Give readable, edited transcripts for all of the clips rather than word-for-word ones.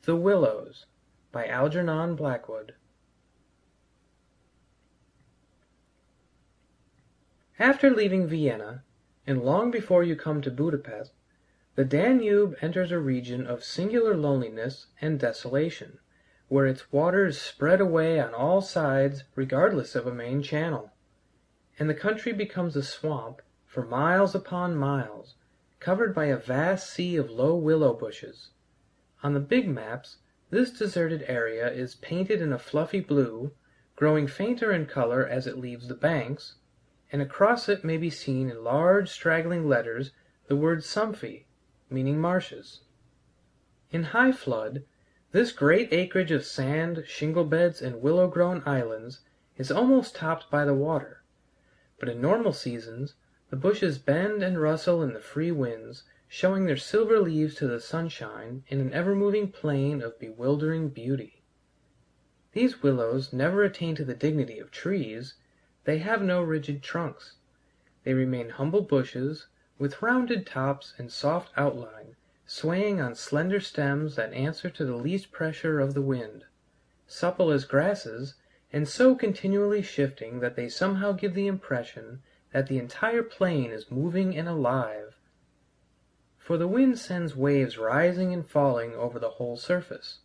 The Willows by Algernon Blackwood. After leaving Vienna, and long before you come to Budapest, the Danube enters a region of singular loneliness and desolation, where its waters spread away on all sides regardless of a main channel, and the country becomes a swamp for miles upon miles, covered by a vast sea of low willow bushes. On the big maps this deserted area is painted in a fluffy blue, growing fainter in color as it leaves the banks, and across it may be seen in large straggling letters the word Sumphi, meaning marshes. In high flood, this great acreage of sand, shingle beds, and willow-grown islands is almost topped by the water, but in normal seasons the bushes bend and rustle in the free winds, showing their silver leaves to the sunshine in an ever-moving plain of bewildering beauty. These willows never attain to the dignity of trees. They have no rigid trunks. They remain humble bushes, with rounded tops and soft outline, swaying on slender stems that answer to the least pressure of the wind, supple as grasses, and so continually shifting that they somehow give the impression that the entire plain is moving and alive, for the wind sends waves rising and falling over the whole surface,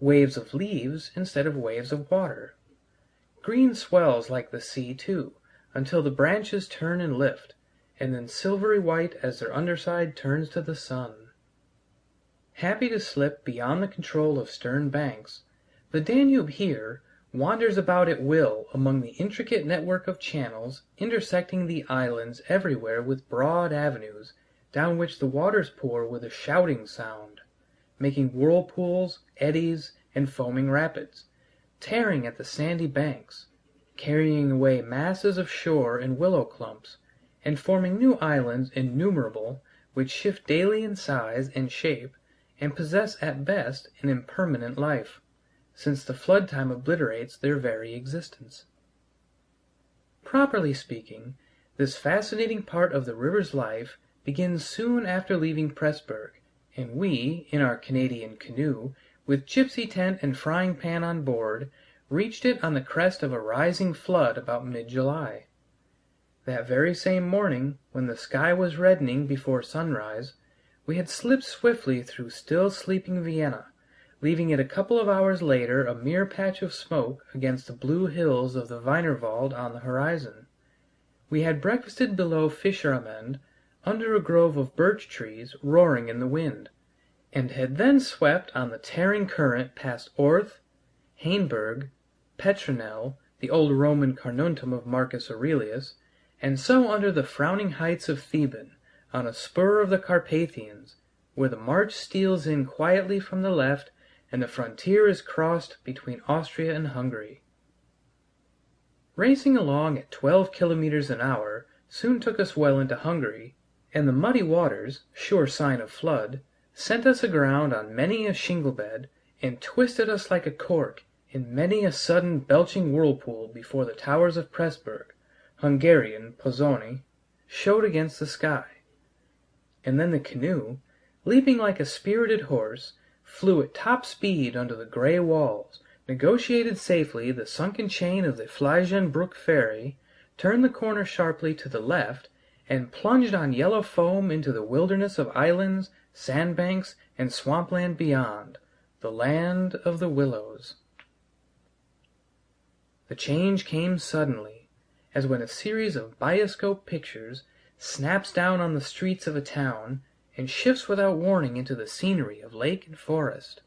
waves of leaves instead of waves of water. Green swells like the sea, too, until the branches turn and lift, and then silvery white as their underside turns to the sun. Happy to slip beyond the control of stern banks, the Danube here wanders about at will among the intricate network of channels intersecting the islands everywhere with broad avenues, down which the waters pour with a shouting sound, making whirlpools, eddies, and foaming rapids, tearing at the sandy banks, carrying away masses of shore and willow clumps, and forming new islands innumerable which shift daily in size and shape and possess at best an impermanent life, since the flood time obliterates their very existence. Properly speaking, this fascinating part of the river's life begins soon after leaving Pressburg, and we, in our Canadian canoe, with gypsy tent and frying pan on board, reached it on the crest of a rising flood about mid-July. That very same morning, when the sky was reddening before sunrise, we had slipped swiftly through still sleeping Vienna, leaving it a couple of hours later a mere patch of smoke against the blue hills of the Wienerwald on the horizon. We had breakfasted below Fischeramende, under a grove of birch trees roaring in the wind, and had then swept on the tearing current past Orth, Hainburg, Petronell, the old Roman Carnuntum of Marcus Aurelius, and so under the frowning heights of Theban, on a spur of the Carpathians, where the march steals in quietly from the left and the frontier is crossed between Austria and Hungary. Racing along at 12 kilometers an hour soon took us well into Hungary, and the muddy waters, sure sign of flood, sent us aground on many a shingle bed and twisted us like a cork in many a sudden belching whirlpool before the towers of Pressburg, Hungarian Pozsony, showed against the sky. And then the canoe, leaping like a spirited horse, flew at top speed under the gray walls, negotiated safely the sunken chain of the Fleischenbruck ferry, turned the corner sharply to the left, and plunged on yellow foam into the wilderness of islands, sandbanks, and swampland beyond, the land of the Willows. The change came suddenly, as when a series of bioscope pictures snaps down on the streets of a town and shifts without warning into the scenery of lake and forest.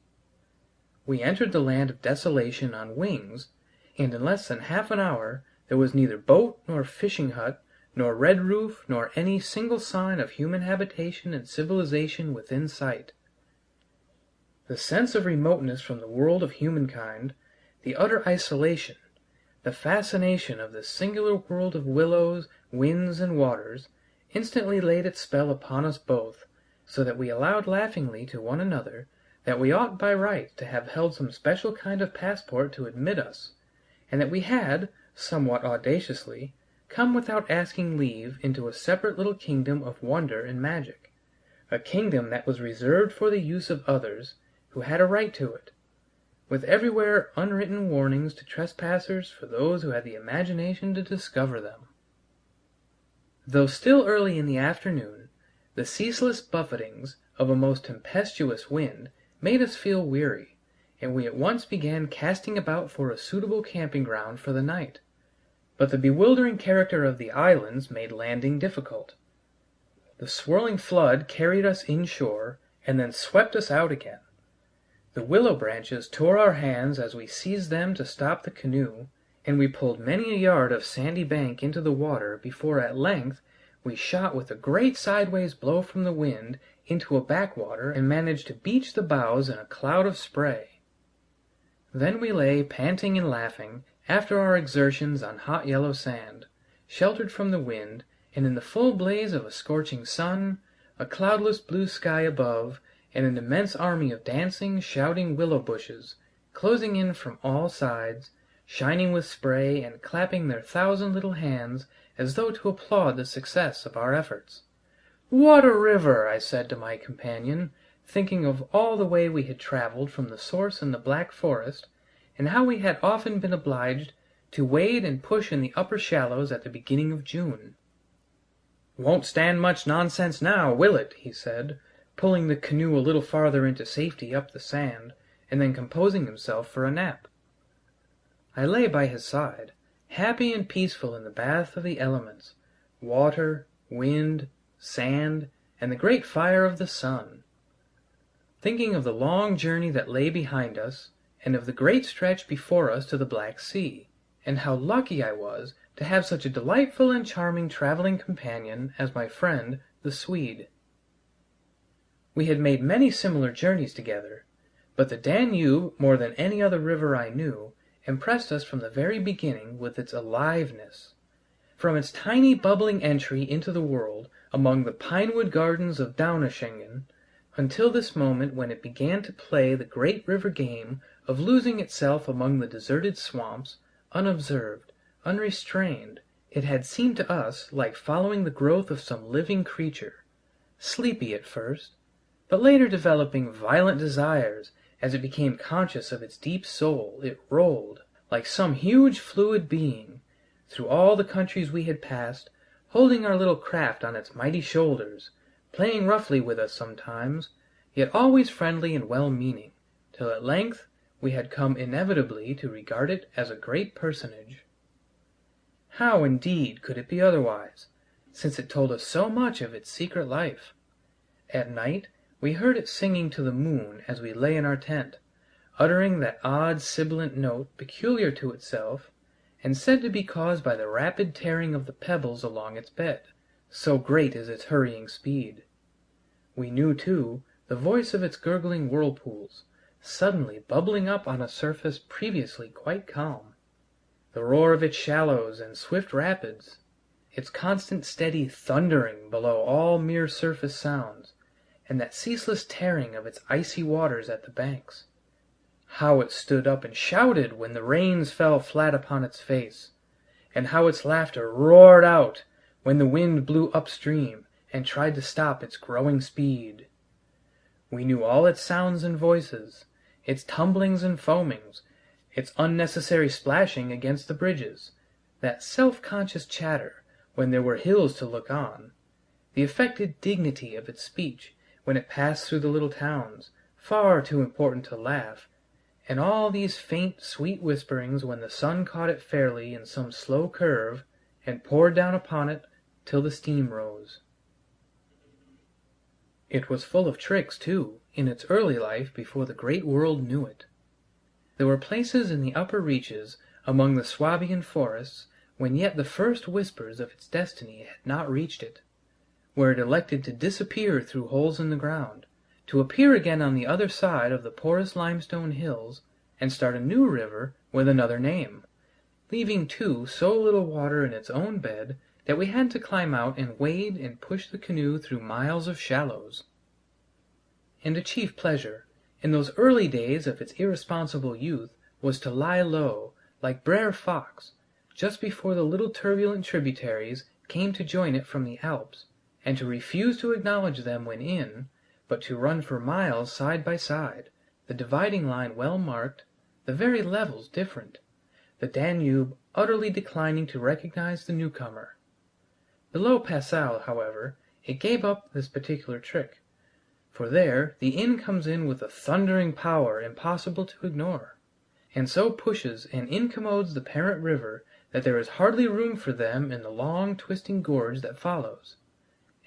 We entered the land of desolation on wings, and in less than half an hour there was neither boat nor fishing hut, nor red roof, nor any single sign of human habitation and civilization within sight. The sense of remoteness from the world of humankind, the utter isolation, the fascination of this singular world of willows, winds, and waters, instantly laid its spell upon us both, so that we allowed laughingly to one another that we ought by right to have held some special kind of passport to admit us, and that we had, somewhat audaciously, come without asking leave into a separate little kingdom of wonder and magic, a kingdom that was reserved for the use of others, who had a right to it, with everywhere unwritten warnings to trespassers for those who had the imagination to discover them. Though still early in the afternoon, the ceaseless buffetings of a most tempestuous wind made us feel weary, and we at once began casting about for a suitable camping ground for the night. But the bewildering character of the islands made landing difficult. The swirling flood carried us inshore and then swept us out again. The willow branches tore our hands as we seized them to stop the canoe, and we pulled many a yard of sandy bank into the water before at length we shot with a great sideways blow from the wind into a backwater and managed to beach the bows in a cloud of spray. Then we lay panting and laughing after our exertions on hot yellow sand, sheltered from the wind and in the full blaze of a scorching sun, a cloudless blue sky above, and an immense army of dancing, shouting willow bushes, closing in from all sides, shining with spray and clapping their thousand little hands as though to applaud the success of our efforts. "What a river!" I said to my companion, thinking of all the way we had traveled from the source in the Black Forest, and how we had often been obliged to wade and push in the upper shallows at the beginning of June. "Won't stand much nonsense now, will it?" he said, pulling the canoe a little farther into safety up the sand, and then composing himself for a nap. I lay by his side, happy and peaceful in the bath of the elements, water, wind, sand, and the great fire of the sun, thinking of the long journey that lay behind us, and of the great stretch before us to the Black Sea, and how lucky I was to have such a delightful and charming traveling companion as my friend the Swede. We had made many similar journeys together, but the Danube, more than any other river I knew, impressed us from the very beginning with its aliveness. From its tiny bubbling entry into the world among the pinewood gardens of Donaueschingen until this moment when it began to play the great river game of losing itself among the deserted swamps, unobserved, unrestrained, it had seemed to us like following the growth of some living creature, sleepy at first, but later developing violent desires. As it became conscious of its deep soul, it rolled, like some huge fluid being, through all the countries we had passed, holding our little craft on its mighty shoulders, playing roughly with us sometimes, yet always friendly and well-meaning, till at length we had come inevitably to regard it as a great personage. How, indeed, could it be otherwise, since it told us so much of its secret life? At night we heard it singing to the moon as we lay in our tent, uttering that odd sibilant note peculiar to itself, and said to be caused by the rapid tearing of the pebbles along its bed, so great is its hurrying speed. We knew, too, the voice of its gurgling whirlpools, suddenly bubbling up on a surface previously quite calm, the roar of its shallows and swift rapids, its constant steady thundering below all mere surface sounds, and that ceaseless tearing of its icy waters at the banks. How it stood up and shouted when the rains fell flat upon its face, and how its laughter roared out when the wind blew upstream and tried to stop its growing speed. We knew all its sounds and voices, its tumblings and foamings, its unnecessary splashing against the bridges, that self-conscious chatter when there were hills to look on, the affected dignity of its speech when it passed through the little towns, far too important to laugh, and all these faint, sweet whisperings when the sun caught it fairly in some slow curve and poured down upon it till the steam rose. It was full of tricks, too, in its early life before the great world knew it. There were places in the upper reaches among the Swabian forests when yet the first whispers of its destiny had not reached it, where it elected to disappear through holes in the ground, to appear again on the other side of the porous limestone hills and start a new river with another name, leaving too so little water in its own bed that we had to climb out and wade and push the canoe through miles of shallows. And a chief pleasure, in those early days of its irresponsible youth, was to lie low, like Brer Fox, just before the little turbulent tributaries came to join it from the Alps, and to refuse to acknowledge them when in, but to run for miles side by side, the dividing line well marked, the very levels different, the Danube utterly declining to recognize the newcomer. Below Passau, however, it gave up this particular trick, for there the Inn comes in with a thundering power impossible to ignore, and so pushes and incommodes the parent river that there is hardly room for them in the long twisting gorge that follows,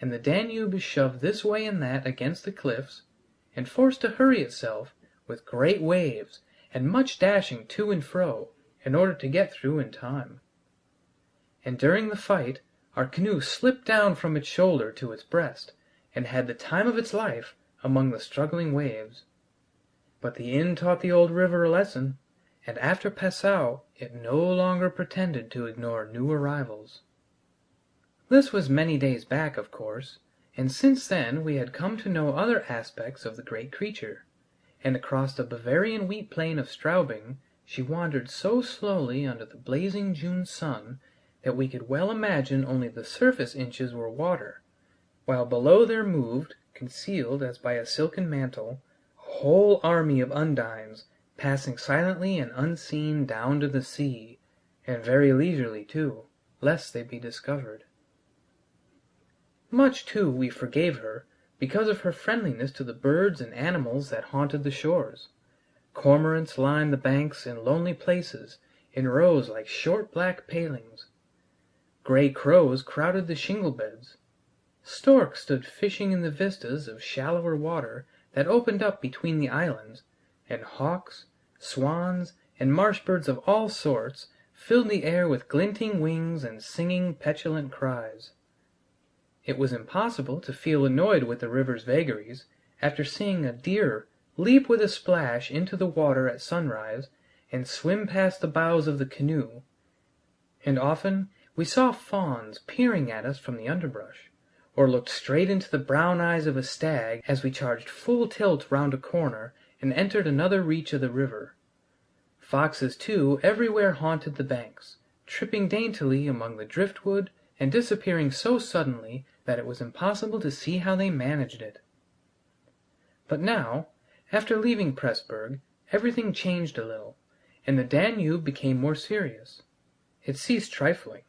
and the Danube is shoved this way and that against the cliffs, and forced to hurry itself with great waves and much dashing to and fro in order to get through in time. And during the fight our canoe slipped down from its shoulder to its breast, and had the time of its life among the struggling waves. But the Inn taught the old river a lesson, and after Passau it no longer pretended to ignore new arrivals. This was many days back, of course, and since then we had come to know other aspects of the great creature, and across the Bavarian wheat plain of Straubing she wandered so slowly under the blazing June sun that we could well imagine only the surface inches were water, while below there moved, concealed as by a silken mantle, a whole army of undines, passing silently and unseen down to the sea, and very leisurely too, lest they be discovered. Much, too, we forgave her because of her friendliness to the birds and animals that haunted the shores. Cormorants lined the banks in lonely places in rows like short black palings. Gray crows crowded the shingle beds. Storks stood fishing in the vistas of shallower water that opened up between the islands, and hawks, swans, and marsh birds of all sorts filled the air with glinting wings and singing petulant cries. It was impossible to feel annoyed with the river's vagaries after seeing a deer leap with a splash into the water at sunrise and swim past the bows of the canoe, and often we saw fawns peering at us from the underbrush, or looked straight into the brown eyes of a stag as we charged full tilt round a corner and entered another reach of the river. Foxes, too, everywhere haunted the banks, tripping daintily among the driftwood and disappearing so suddenly that it was impossible to see how they managed it. But now, after leaving Pressburg, everything changed a little, and the Danube became more serious. It ceased trifling.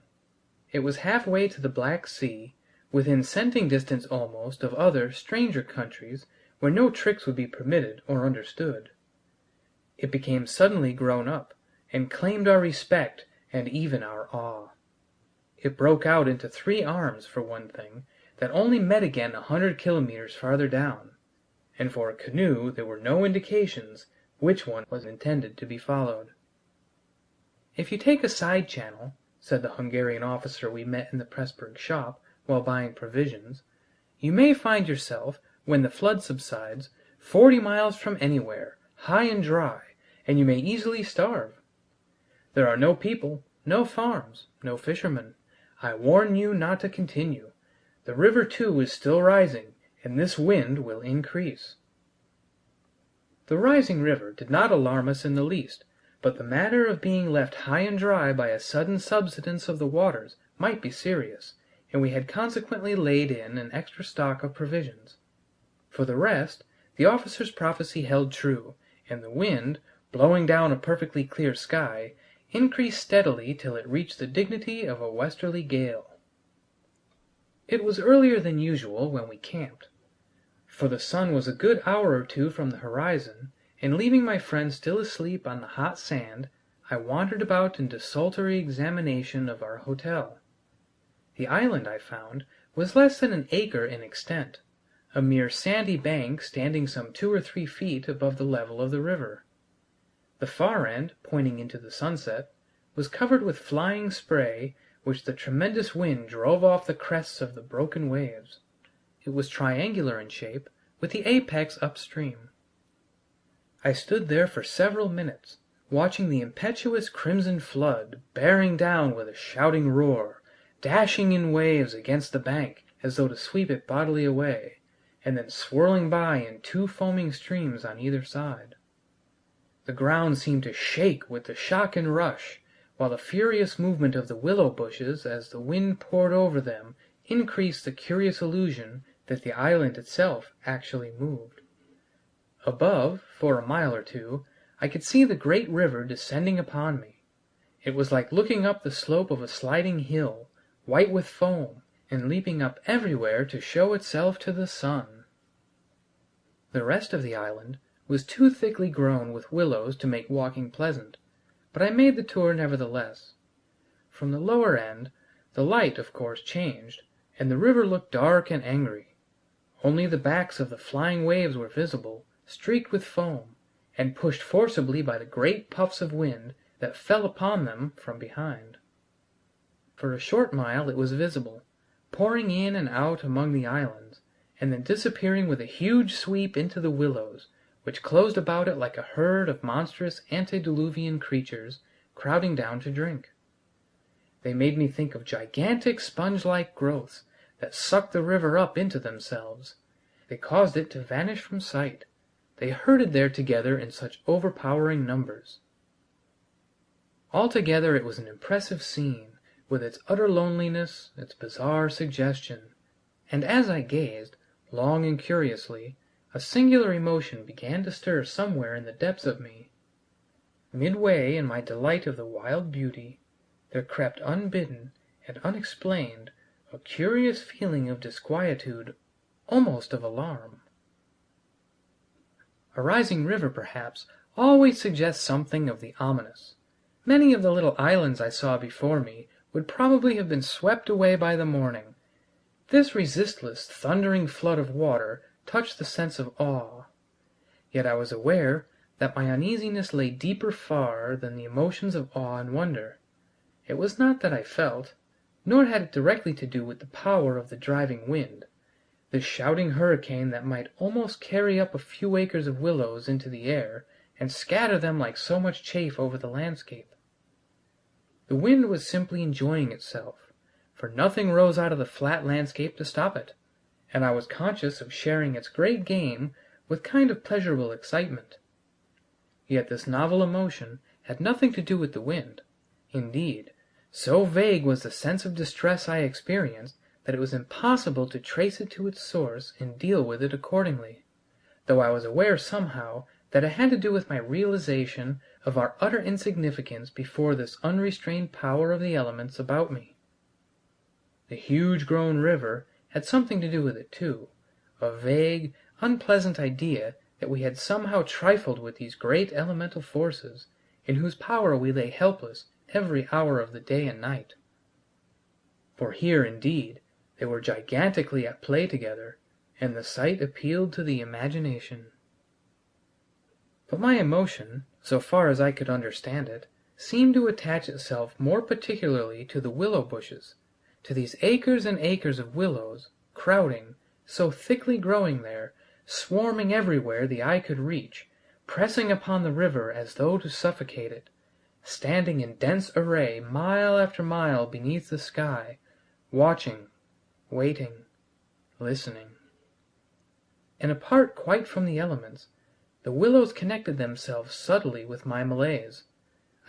It was halfway to the Black Sea, within scenting distance almost of other, stranger countries where no tricks would be permitted or understood. It became suddenly grown up, and claimed our respect and even our awe. It broke out into three arms, for one thing, that only met again 100 kilometers farther down, and for a canoe there were no indications which one was intended to be followed. "If you take a side channel," said the Hungarian officer we met in the Pressburg shop while buying provisions, "you may find yourself, when the flood subsides, 40 miles from anywhere, high and dry, and you may easily starve. There are no people, no farms, no fishermen. I warn you not to continue. The river, too, is still rising, and this wind will increase." The rising river did not alarm us in the least, but the matter of being left high and dry by a sudden subsidence of the waters might be serious, and we had consequently laid in an extra stock of provisions. For the rest, the officer's prophecy held true, and the wind, blowing down a perfectly clear sky, increased steadily till it reached the dignity of a westerly gale. It was earlier than usual when we camped, for the sun was a good hour or two from the horizon, and leaving my friend still asleep on the hot sand, I wandered about in desultory examination of our hotel. The island, I found, was less than an acre in extent, a mere sandy bank standing some 2 or 3 feet above the level of the river. The far end, pointing into the sunset, was covered with flying spray which the tremendous wind drove off the crests of the broken waves. It was triangular in shape, with the apex upstream. I stood there for several minutes, watching the impetuous crimson flood bearing down with a shouting roar, dashing in waves against the bank as though to sweep it bodily away, and then swirling by in 2 foaming streams on either side. The ground seemed to shake with the shock and rush, while the furious movement of the willow bushes as the wind poured over them increased the curious illusion that the island itself actually moved. Above, for a mile or two, I could see the great river descending upon me. It was like looking up the slope of a sliding hill, white with foam, and leaping up everywhere to show itself to the sun. The rest of the island was too thickly grown with willows to make walking pleasant, but I made the tour nevertheless. From the lower end, the light of course changed, and the river looked dark and angry. Only the backs of the flying waves were visible, streaked with foam, and pushed forcibly by the great puffs of wind that fell upon them from behind. For a short mile it was visible, pouring in and out among the islands, and then disappearing with a huge sweep into the willows, which closed about it like a herd of monstrous antediluvian creatures crowding down to drink. They made me think of gigantic sponge-like growths that sucked the river up into themselves. They caused it to vanish from sight. They herded there together in such overpowering numbers. Altogether it was an impressive scene, with its utter loneliness, its bizarre suggestion, and as I gazed, long and curiously, a singular emotion began to stir somewhere in the depths of me. Midway in my delight of the wild beauty, there crept unbidden and unexplained a curious feeling of disquietude, almost of alarm. A rising river, perhaps, always suggests something of the ominous. Many of the little islands I saw before me would probably have been swept away by the morning. This resistless, thundering flood of water touched the sense of awe. Yet I was aware that my uneasiness lay deeper far than the emotions of awe and wonder. It was not that I felt, nor had it directly to do with the power of the driving wind, this shouting hurricane that might almost carry up a few acres of willows into the air and scatter them like so much chaff over the landscape. The wind was simply enjoying itself, for nothing rose out of the flat landscape to stop it, and I was conscious of sharing its great game with kind of pleasurable excitement. Yet this novel emotion had nothing to do with the wind. Indeed, so vague was the sense of distress I experienced that it was impossible to trace it to its source and deal with it accordingly, though I was aware somehow that it had to do with my realization of our utter insignificance before this unrestrained power of the elements about me. The huge grown river had something to do with it too, a vague, unpleasant idea that we had somehow trifled with these great elemental forces, in whose power we lay helpless every hour of the day and night. For here, indeed, they were gigantically at play together, and the sight appealed to the imagination. But my emotion, so far as I could understand it, seemed to attach itself more particularly to the willow bushes, to these acres and acres of willows, crowding, so thickly growing there, swarming everywhere the eye could reach, pressing upon the river as though to suffocate it, standing in dense array mile after mile beneath the sky, watching, waiting, listening. And apart quite from the elements, the willows connected themselves subtly with my malaise,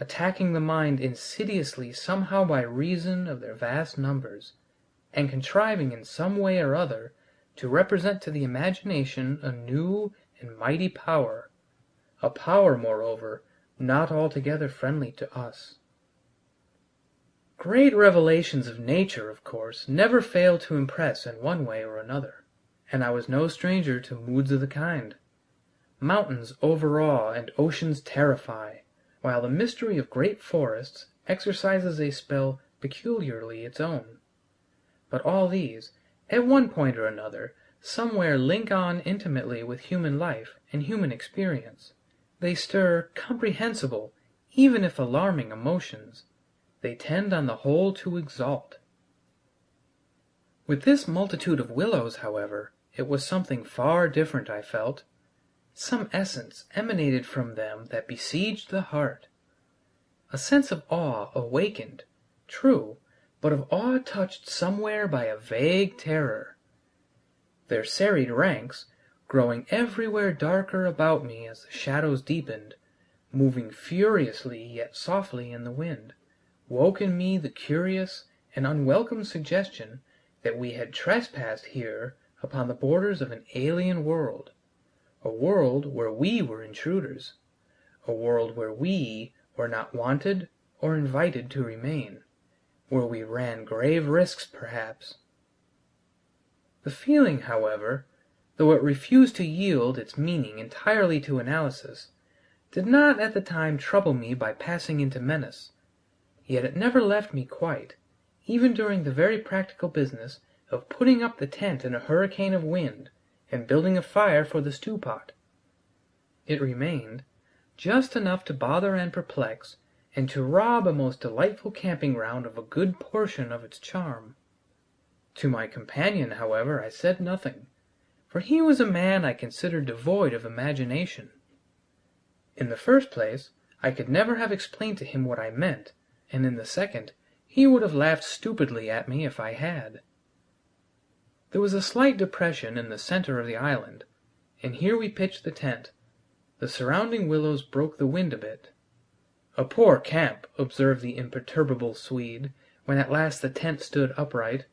attacking the mind insidiously somehow by reason of their vast numbers, and contriving in some way or other to represent to the imagination a new and mighty power, a power, moreover, not altogether friendly to us. Great revelations of nature, of course, never fail to impress in one way or another, and I was no stranger to moods of the kind. Mountains overawe and oceans terrify, while the mystery of great forests exercises a spell peculiarly its own. But all these, at one point or another, somewhere link on intimately with human life and human experience. They stir comprehensible, even if alarming, emotions. They tend on the whole to exalt. With this multitude of willows, however, it was something far different, I felt. Some essence emanated from them that besieged the heart. A sense of awe awakened, true, but of awe touched somewhere by a vague terror. Their serried ranks, growing everywhere darker about me as the shadows deepened, moving furiously yet softly in the wind, woke in me the curious and unwelcome suggestion that we had trespassed here upon the borders of an alien world, a world where we were intruders, a world where we were not wanted or invited to remain, where we ran grave risks perhaps. The feeling, however, though it refused to yield its meaning entirely to analysis, did not at the time trouble me by passing into menace, yet it never left me quite, even during the very practical business of putting up the tent in a hurricane of wind and building a fire for the stew pot. It remained, just enough to bother and perplex, and to rob a most delightful camping ground of a good portion of its charm. To my companion, however, I said nothing, for he was a man I considered devoid of imagination. In the first place, I could never have explained to him what I meant, and in the second, he would have laughed stupidly at me if I had. There was a slight depression in the center of the island, and here we pitched the tent. The surrounding willows broke the wind a bit. "A poor camp," observed the imperturbable Swede, when at last the tent stood upright.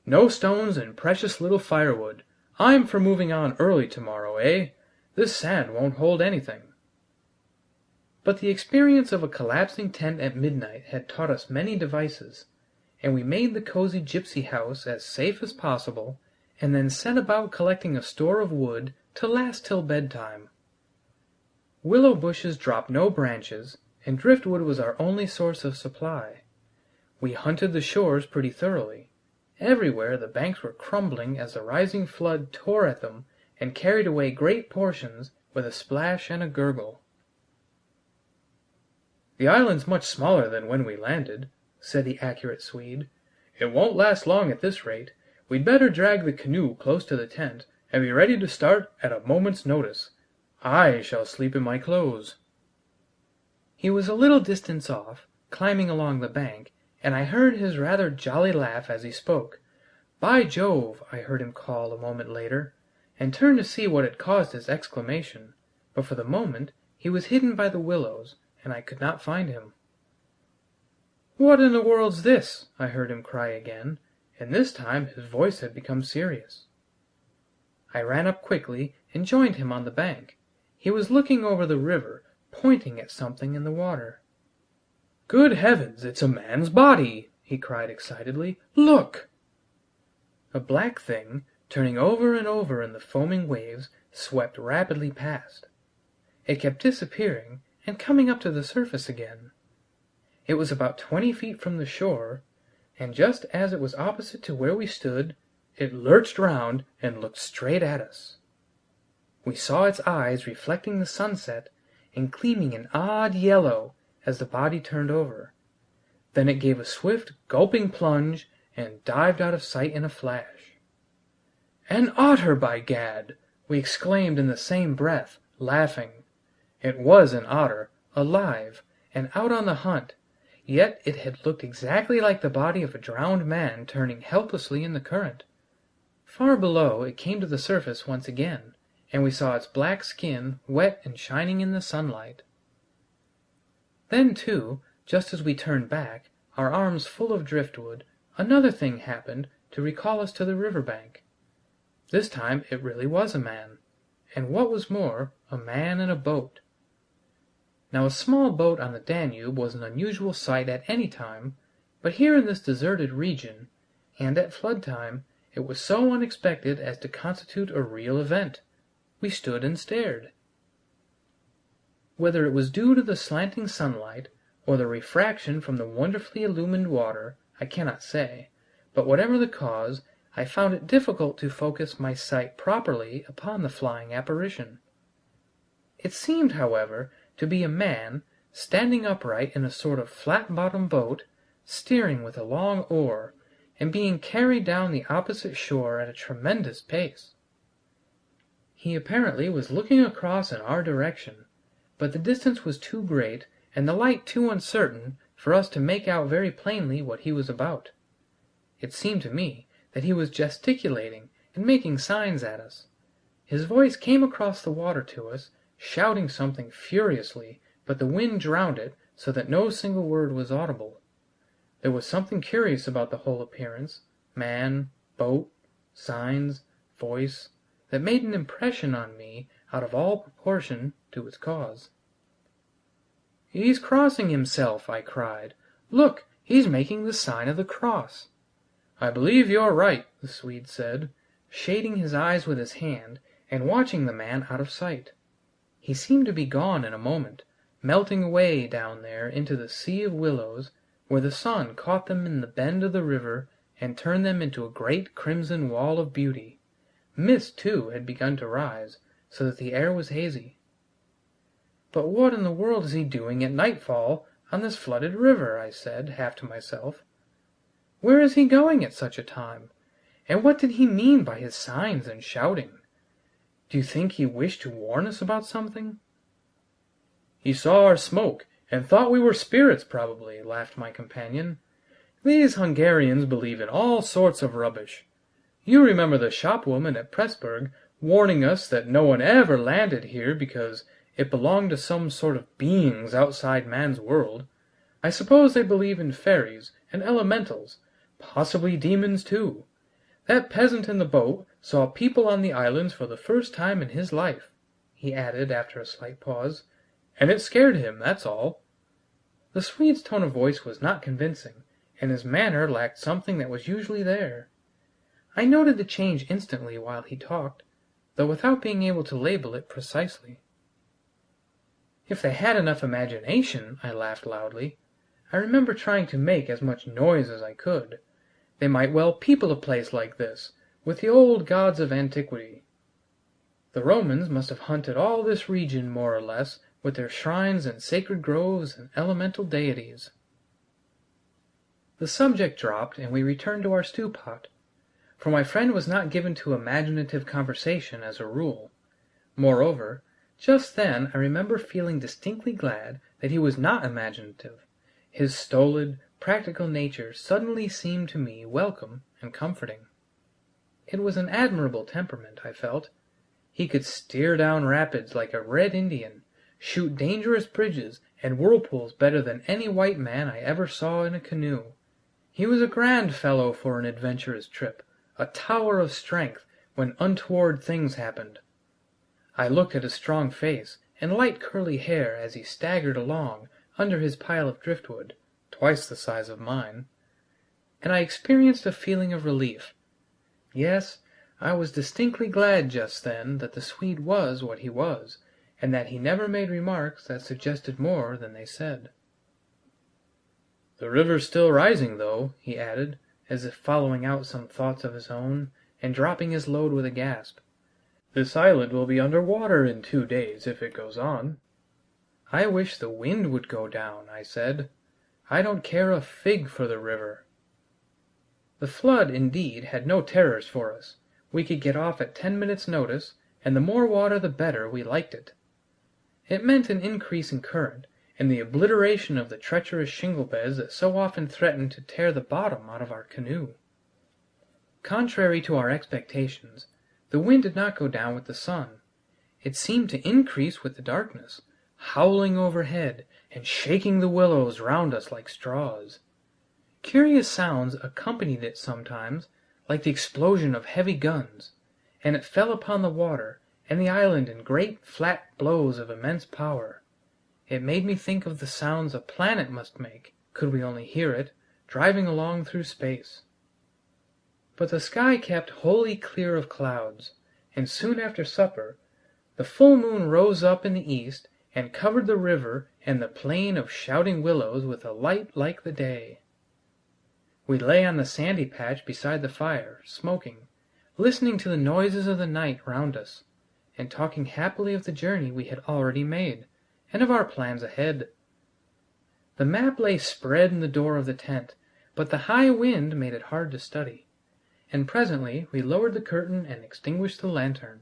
"No stones and precious little firewood. I'm for moving on early tomorrow, eh? This sand won't hold anything." But the experience of a collapsing tent at midnight had taught us many devices, and we made the cozy gypsy house as safe as possible, and then set about collecting a store of wood to last till bedtime. Willow bushes dropped no branches, and driftwood was our only source of supply. We hunted the shores pretty thoroughly. Everywhere the banks were crumbling as the rising flood tore at them and carried away great portions with a splash and a gurgle. "The island's much smaller than when we landed," said the accurate Swede. "It won't last long at this rate. We'd better drag the canoe close to the tent and be ready to start at a moment's notice. I shall sleep in my clothes." He was a little distance off, climbing along the bank, and I heard his rather jolly laugh as he spoke. "By Jove!" I heard him call a moment later, and turned to see what had caused his exclamation, but for the moment he was hidden by the willows, and I could not find him. "What in the world's this?" I heard him cry again, and this time his voice had become serious. I ran up quickly and joined him on the bank. He was looking over the river, pointing at something in the water. "Good heavens, it's a man's body!" he cried excitedly. "Look!" A black thing, turning over and over in the foaming waves, swept rapidly past. It kept disappearing and coming up to the surface again. It was about 20 feet from the shore, and just as it was opposite to where we stood, it lurched round and looked straight at us. We saw its eyes reflecting the sunset and gleaming an odd yellow as the body turned over. Then it gave a swift, gulping plunge and dived out of sight in a flash. "An otter, by gad!" we exclaimed in the same breath, laughing. It was an otter, alive, and out on the hunt, yet it had looked exactly like the body of a drowned man turning helplessly in the current. Far below it came to the surface once again, and we saw its black skin wet and shining in the sunlight. Then, too, just as we turned back, our arms full of driftwood, another thing happened to recall us to the river bank. This time it really was a man, and what was more, a man in a boat. Now a small boat on the Danube was an unusual sight at any time, but here in this deserted region, and at flood time, it was so unexpected as to constitute a real event. We stood and stared. Whether it was due to the slanting sunlight or the refraction from the wonderfully illumined water, I cannot say, but whatever the cause, I found it difficult to focus my sight properly upon the flying apparition. It seemed, however, to be a man standing upright in a sort of flat-bottomed boat, steering with a long oar, and being carried down the opposite shore at a tremendous pace. He apparently was looking across in our direction, but the distance was too great and the light too uncertain for us to make out very plainly what he was about. It seemed to me that he was gesticulating and making signs at us. His voice came across the water to us, shouting something furiously, but the wind drowned it so that no single word was audible. There was something curious about the whole appearance, man, boat, signs, voice, that made an impression on me out of all proportion to its cause. "He's crossing himself!" I cried. "Look, he's making the sign of the cross!" "I believe you're right," the Swede said, shading his eyes with his hand and watching the man out of sight. He seemed to be gone in a moment, melting away down there into the sea of willows, where the sun caught them in the bend of the river and turned them into a great crimson wall of beauty. Mist, too, had begun to rise, so that the air was hazy. "But what in the world is he doing at nightfall on this flooded river?" I said, half to myself. "Where is he going at such a time? And what did he mean by his signs and shouting? Do you think he wished to warn us about something?" "He saw our smoke and thought we were spirits, probably," laughed my companion. "These Hungarians believe in all sorts of rubbish. You remember the shopwoman at Pressburg warning us that no one ever landed here because it belonged to some sort of beings outside man's world. I suppose they believe in fairies and elementals, possibly demons too. That peasant in the boat saw people on the islands for the first time in his life," he added after a slight pause, "and it scared him, that's all." The Swede's tone of voice was not convincing, and his manner lacked something that was usually there. I noted the change instantly while he talked, though without being able to label it precisely. "If they had enough imagination," I laughed loudly. I remember trying to make as much noise as I could. "They might well people a place like this, with the old gods of antiquity. The Romans must have hunted all this region more or less with their shrines and sacred groves and elemental deities." The subject dropped and we returned to our stew pot, for my friend was not given to imaginative conversation as a rule. Moreover, just then I remember feeling distinctly glad that he was not imaginative. His stolid, practical nature suddenly seemed to me welcome and comforting. It was an admirable temperament, I felt. He could steer down rapids like a red Indian, shoot dangerous bridges and whirlpools better than any white man I ever saw in a canoe. He was a grand fellow for an adventurous trip, a tower of strength when untoward things happened. I looked at his strong face and light curly hair as he staggered along under his pile of driftwood, twice the size of mine, and I experienced a feeling of relief. Yes, I was distinctly glad just then that the Swede was what he was, and that he never made remarks that suggested more than they said. "The river's still rising, though," he added, as if following out some thoughts of his own, and dropping his load with a gasp. "This island will be under water in 2 days if it goes on." "I wish the wind would go down," I said. "I don't care a fig for the river." The flood, indeed, had no terrors for us. We could get off at 10 minutes' notice, and the more water the better we liked it. It meant an increase in current, and the obliteration of the treacherous shingle beds that so often threatened to tear the bottom out of our canoe. Contrary to our expectations, the wind did not go down with the sun. It seemed to increase with the darkness, howling overhead and shaking the willows round us like straws. Curious sounds accompanied it sometimes, like the explosion of heavy guns, and it fell upon the water and the island in great flat blows of immense power. It made me think of the sounds a planet must make, could we only hear it, driving along through space. But the sky kept wholly clear of clouds, and soon after supper the full moon rose up in the east and covered the river and the plain of shouting willows with a light like the day. We lay on the sandy patch beside the fire, smoking, listening to the noises of the night round us, and talking happily of the journey we had already made, and of our plans ahead. The map lay spread in the door of the tent, but the high wind made it hard to study, and presently we lowered the curtain and extinguished the lantern.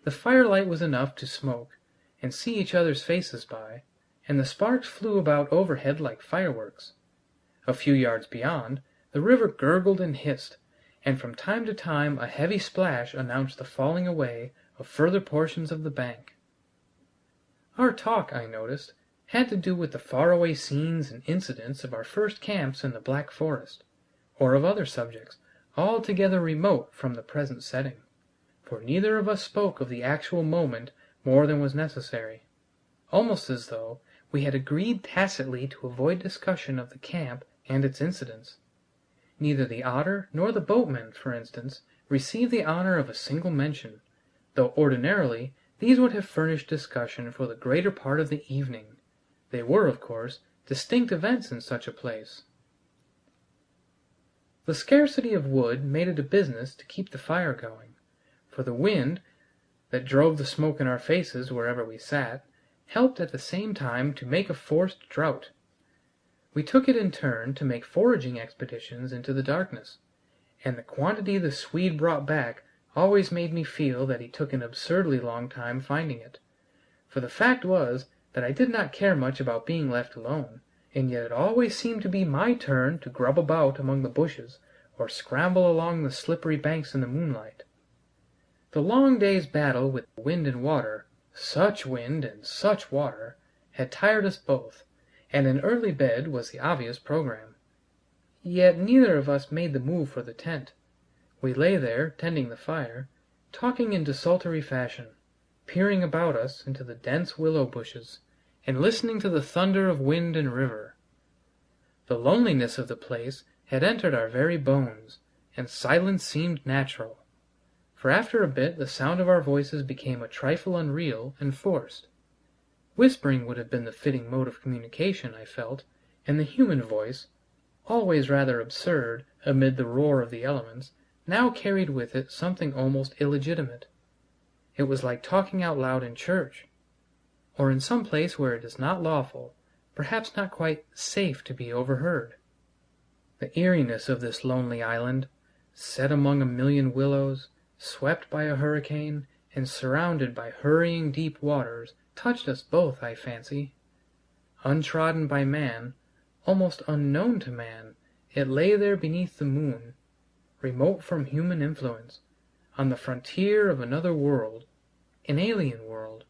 The firelight was enough to smoke and see each other's faces by, and the sparks flew about overhead like fireworks. A few yards beyond, the river gurgled and hissed, and from time to time a heavy splash announced the falling away of further portions of the bank. Our talk, I noticed, had to do with the faraway scenes and incidents of our first camps in the Black Forest, or of other subjects altogether remote from the present setting, for neither of us spoke of the actual moment more than was necessary, almost as though we had agreed tacitly to avoid discussion of the camp and its incidents. Neither the otter nor the boatmen, for instance, received the honor of a single mention, though ordinarily these would have furnished discussion for the greater part of the evening. They were, of course, distinct events in such a place. The scarcity of wood made it a business to keep the fire going, for the wind, that drove the smoke in our faces wherever we sat, helped at the same time to make a forced draught. We took it in turn to make foraging expeditions into the darkness, and the quantity the Swede brought back always made me feel that he took an absurdly long time finding it, for the fact was that I did not care much about being left alone, and yet it always seemed to be my turn to grub about among the bushes or scramble along the slippery banks in the moonlight. The long day's battle with wind and water, such wind and such water, had tired us both, and an early bed was the obvious program. Yet neither of us made the move for the tent. We lay there, tending the fire, talking in desultory fashion, peering about us into the dense willow bushes, and listening to the thunder of wind and river. The loneliness of the place had entered our very bones, and silence seemed natural, for after a bit the sound of our voices became a trifle unreal and forced. Whispering would have been the fitting mode of communication, I felt, and the human voice, always rather absurd amid the roar of the elements, now carried with it something almost illegitimate. It was like talking out loud in church, or in some place where it is not lawful, perhaps not quite safe, to be overheard. The eeriness of this lonely island, set among a million willows, swept by a hurricane, and surrounded by hurrying deep waters, touched us both, I fancy. Untrodden by man, almost unknown to man, it lay there beneath the moon, remote from human influence, on the frontier of another world, an alien world,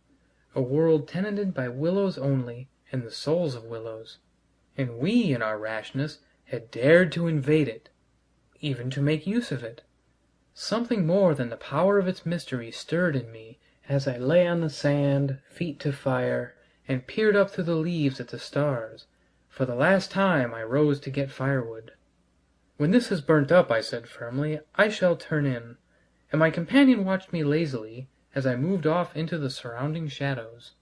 a world tenanted by willows only and the souls of willows, and we in our rashness had dared to invade it, even to make use of it. Something more than the power of its mystery stirred in me as I lay on the sand, feet to fire, and peered up through the leaves at the stars. For the last time I rose to get firewood. "When this is burnt up," I said firmly, "I shall turn in," and my companion watched me lazily as I moved off into the surrounding shadows.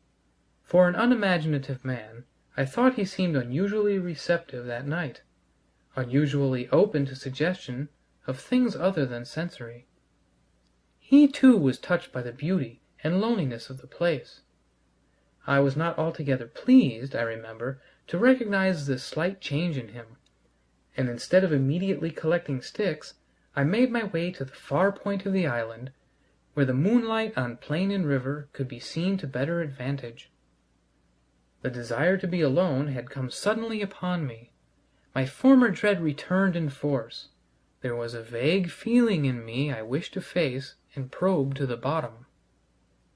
For an unimaginative man, I thought he seemed unusually receptive that night, unusually open to suggestion of things other than sensory. He too was touched by the beauty and loneliness of the place. I was not altogether pleased, I remember, to recognize this slight change in him, and instead of immediately collecting sticks, I made my way to the far point of the island, where the moonlight on plain and river could be seen to better advantage. The desire to be alone had come suddenly upon me. My former dread returned in force. There was a vague feeling in me I wished to face and probe to the bottom.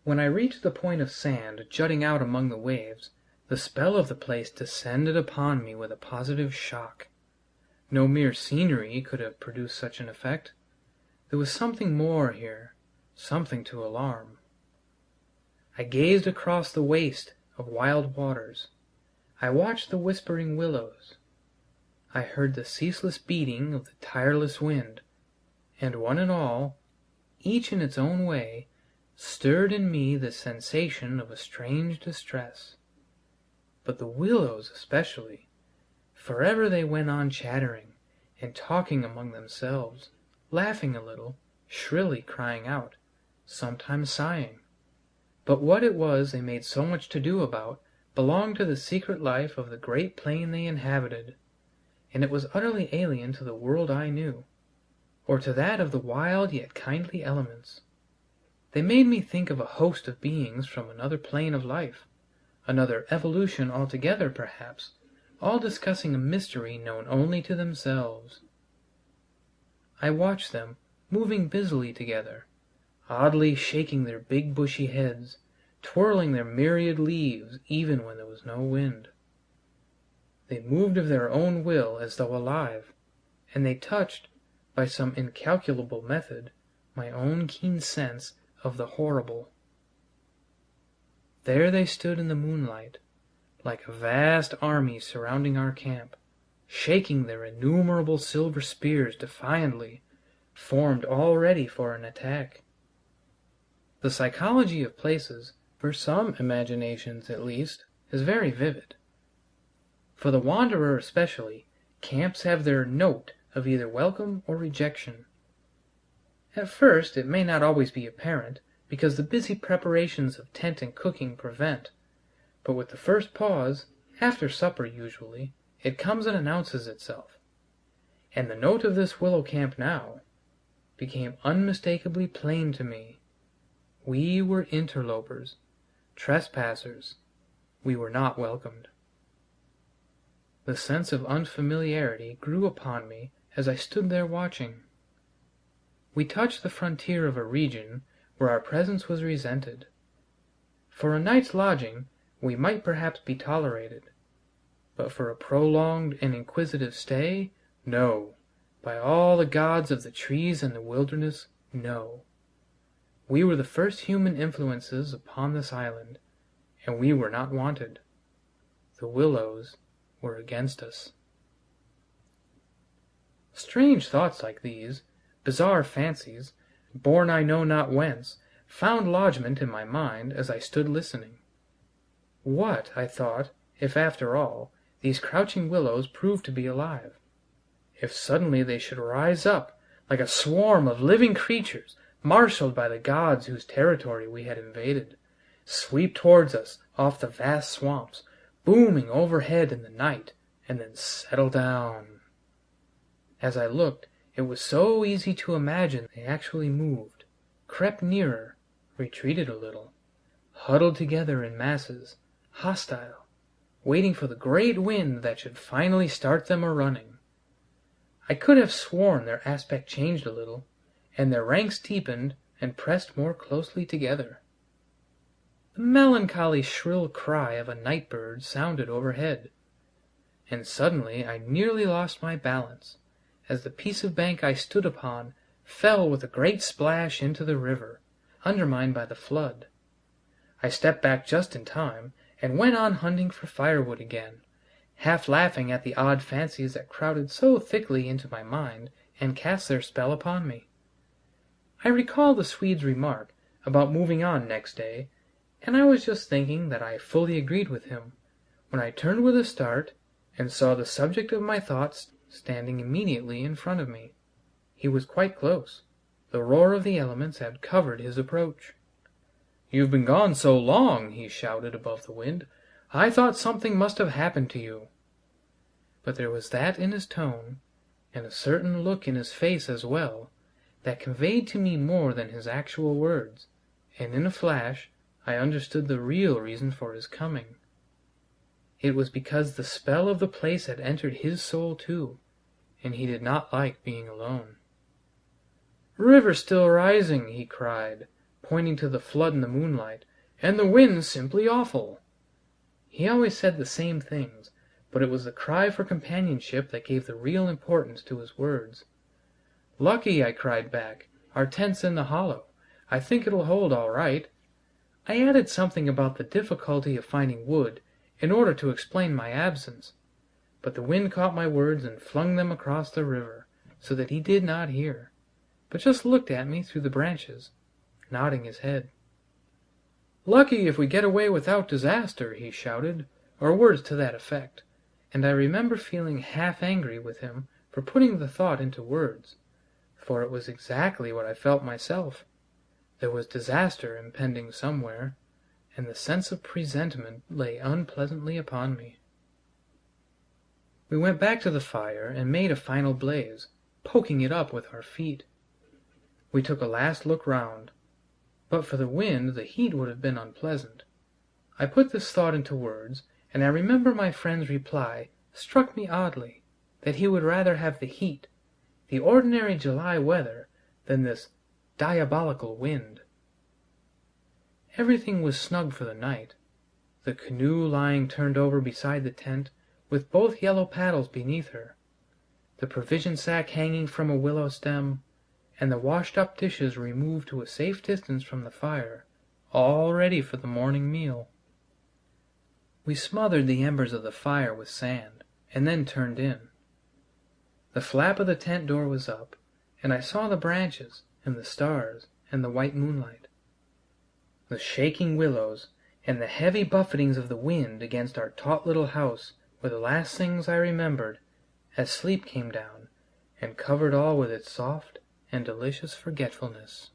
When I reached the point of sand jutting out among the waves, the spell of the place descended upon me with a positive shock. No mere scenery could have produced such an effect. There was something more here, something to alarm. I gazed across the waste of wild waters. I watched the whispering willows. I heard the ceaseless beating of the tireless wind, and one and all, each in its own way, stirred in me the sensation of a strange distress. But the willows especially, forever they went on chattering and talking among themselves, laughing a little, shrilly crying out, sometimes sighing. But what it was they made so much to do about belonged to the secret life of the great plain they inhabited, and it was utterly alien to the world I knew, or to that of the wild yet kindly elements. They made me think of a host of beings from another plane of life, another evolution altogether perhaps, all discussing a mystery known only to themselves. I watched them moving busily together, oddly shaking their big bushy heads, twirling their myriad leaves even when there was no wind. They moved of their own will as though alive, and they touched, by some incalculable method, my own keen sense of the horrible. There they stood in the moonlight, like a vast army surrounding our camp, shaking their innumerable silver spears defiantly, formed all ready for an attack. The psychology of places, for some imaginations at least, is very vivid. For the wanderer especially, camps have their note of either welcome or rejection. At first it may not always be apparent, because the busy preparations of tent and cooking prevent, but with the first pause, after supper usually, it comes and announces itself. And the note of this willow camp now became unmistakably plain to me. We were interlopers, trespassers. We were not welcomed. The sense of unfamiliarity grew upon me as I stood there watching. We touched the frontier of a region where our presence was resented. For a night's lodging we might perhaps be tolerated, but for a prolonged and inquisitive stay, no, by all the gods of the trees and the wilderness, no. We were the first human influences upon this island, and we were not wanted. The Willows were against us. Strange thoughts like these, bizarre fancies, born I know not whence, found lodgment in my mind as I stood listening. What, I thought, if after all, these crouching willows proved to be alive? If suddenly they should rise up like a swarm of living creatures marshaled by the gods whose territory we had invaded, sweep towards us off the vast swamps, booming overhead in the night, and then settle down. As I looked, it was so easy to imagine they actually moved, crept nearer, retreated a little, huddled together in masses, hostile, waiting for the great wind that should finally start them a-running. I could have sworn their aspect changed a little, and their ranks deepened and pressed more closely together. The melancholy shrill cry of a night bird sounded overhead, and suddenly I nearly lost my balance, as the piece of bank I stood upon fell with a great splash into the river, undermined by the flood. I stepped back just in time, and went on hunting for firewood again, half laughing at the odd fancies that crowded so thickly into my mind and cast their spell upon me. I recall the Swede's remark about moving on next day, and I was just thinking that I fully agreed with him, when I turned with a start and saw the subject of my thoughts standing immediately in front of me. He was quite close. The roar of the elements had covered his approach. "You've been gone so long," he shouted above the wind, "I thought something must have happened to you." But there was that in his tone, and a certain look in his face as well, that conveyed to me more than his actual words, and in a flash I understood the real reason for his coming. It was because the spell of the place had entered his soul too, and he did not like being alone. "River still rising," he cried, pointing to the flood in the moonlight, "and the wind simply awful." He always said the same things, but it was the cry for companionship that gave the real importance to his words. "Lucky," I cried back. "Our tent's in the hollow. I think it'll hold all right." I added something about the difficulty of finding wood in order to explain my absence, but the wind caught my words and flung them across the river, so that he did not hear, but just looked at me through the branches, nodding his head. "Lucky if we get away without disaster," he shouted, or words to that effect, and I remember feeling half angry with him for putting the thought into words, for it was exactly what I felt myself. There was disaster impending somewhere, and the sense of presentiment lay unpleasantly upon me. We went back to the fire and made a final blaze, poking it up with our feet. We took a last look round. But for the wind the heat would have been unpleasant. I put this thought into words, and I remember my friend's reply struck me oddly, that he would rather have the heat, the ordinary July weather, than this diabolical wind. Everything was snug for the night, the canoe lying turned over beside the tent, with both yellow paddles beneath her, the provision sack hanging from a willow stem, and the washed up dishes removed to a safe distance from the fire, all ready for the morning meal. We smothered the embers of the fire with sand, and then turned in. The flap of the tent door was up, and I saw the branches and the stars and the white moonlight. The shaking willows and the heavy buffetings of the wind against our taut little house were the last things I remembered as sleep came down and covered all with its soft and delicious forgetfulness.